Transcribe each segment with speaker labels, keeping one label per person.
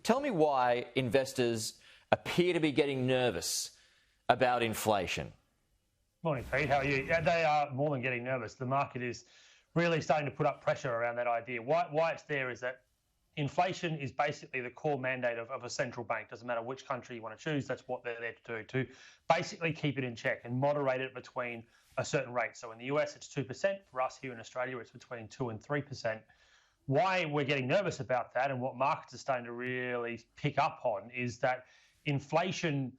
Speaker 1: Tell me why investors appear to be getting nervous about inflation.
Speaker 2: Morning, Pete. How are you? Yeah, they are more than getting nervous. The market is really starting to put up pressure around that idea. Why it's there is that inflation is basically the core mandate of a central bank. Doesn't matter which country you want to choose, that's what they're there to do, to basically keep it in check and moderate it between a certain rate. So in the US, it's 2%. For us here in Australia, it's between 2 and 3%. Why we're getting nervous about that and what markets are starting to really pick up on is that inflation,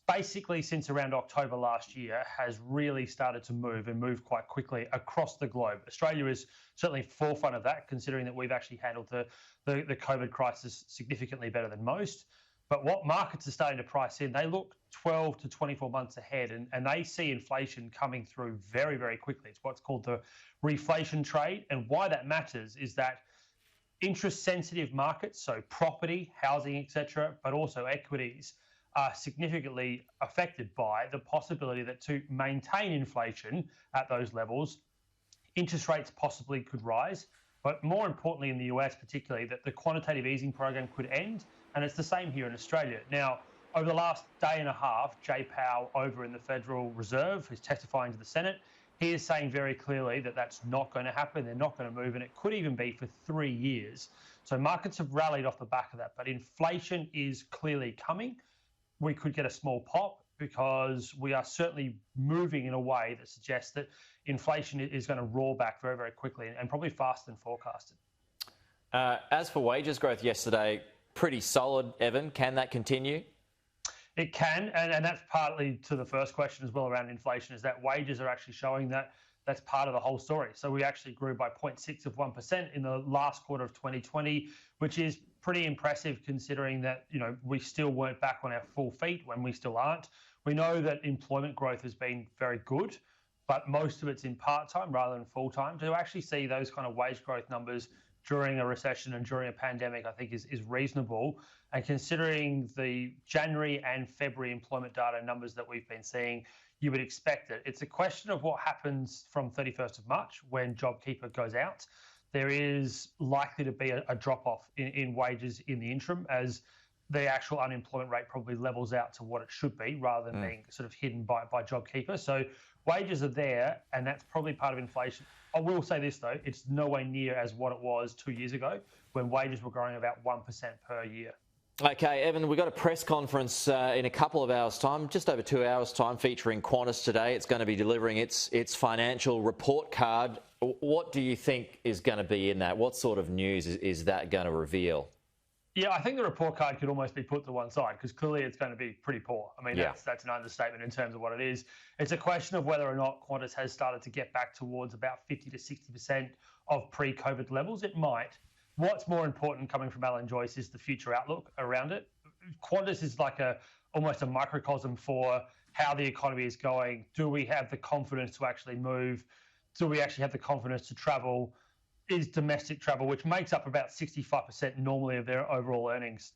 Speaker 2: basically since around October last year, has really started to move quite quickly across the globe. Australia is certainly forefront of that, considering that we've actually handled the COVID crisis significantly better than most. But what markets are starting to price in, they look 12 to 24 months ahead, and they see inflation coming through very, very quickly. It's what's called the reflation trade. And why that matters is that interest-sensitive markets, so property, housing, etc., but also equities, are significantly affected by the possibility that to maintain inflation at those levels, interest rates possibly could rise. But more importantly, in the US particularly, that the quantitative easing program could end. And it's the same here in Australia. Now, over the last day and a half, Jay Powell over in the Federal Reserve, who's testifying to the Senate, he is saying very clearly that that's not going to happen. They're not going to move, and it could even be for 3 years. So markets have rallied off the back of that. But inflation is clearly coming. We could get a small pop because we are certainly moving in a way that suggests that inflation is going to roar back very, very quickly and probably faster than forecasted.
Speaker 1: As for wages growth yesterday, pretty solid, Evan. Can that continue?
Speaker 2: It can, and that's partly to the first question as well around inflation, is that wages are actually showing that that's part of the whole story. So we actually grew by 0.6% in the last quarter of 2020, which is pretty impressive considering that, we still weren't back on our full feet when we still aren't. We know that employment growth has been very good, but most of it's in part-time rather than full-time. To actually see those kind of wage growth numbers during a recession and during a pandemic, I think is reasonable. And considering the January and February employment data numbers that we've been seeing, you would expect it. It's a question of what happens from 31st of March when JobKeeper goes out. There is likely to be a drop-off in wages in the interim as the actual unemployment rate probably levels out to what it should be rather than being sort of hidden by JobKeeper. So wages are there, and that's probably part of inflation. I will say this, though, it's nowhere near as what it was 2 years ago when wages were growing about 1% per year.
Speaker 1: Okay, Evan, we've got a press conference in a couple of hours' time, just over 2 hours' time, featuring Qantas today. It's going to be delivering its financial report card. What do you think is going to be in that? What sort of news is that going to reveal?
Speaker 2: Yeah, I think the report card could almost be put to one side because clearly it's going to be pretty poor. I mean, that's an understatement in terms of what it is. It's a question of whether or not Qantas has started to get back towards about 50 to 60% of pre-COVID levels. It might. What's more important coming from Alan Joyce is the future outlook around it. Qantas is like almost a microcosm for how the economy is going. Do we have the confidence to actually move? Do we actually have the confidence to travel? Is domestic travel, which makes up about 65% normally of their overall earnings,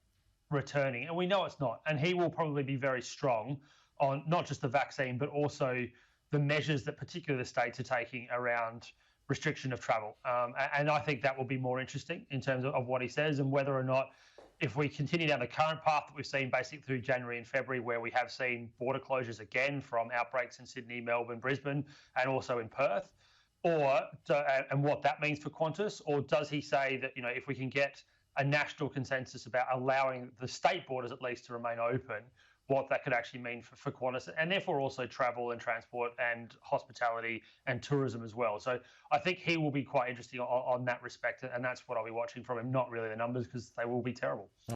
Speaker 2: returning? And we know it's not. And he will probably be very strong on not just the vaccine, but also the measures that particularly the states are taking around restriction of travel. And I think that will be more interesting in terms of what he says and whether or not, if we continue down the current path that we've seen basically through January and February, where we have seen border closures again from outbreaks in Sydney, Melbourne, Brisbane, and also in Perth, and what that means for Qantas, or does he say that, if we can get a national consensus about allowing the state borders at least to remain open, what that could actually mean for Qantas, and therefore also travel and transport and hospitality and tourism as well. So I think he will be quite interesting on that respect, and that's what I'll be watching from him, not really the numbers because they will be terrible.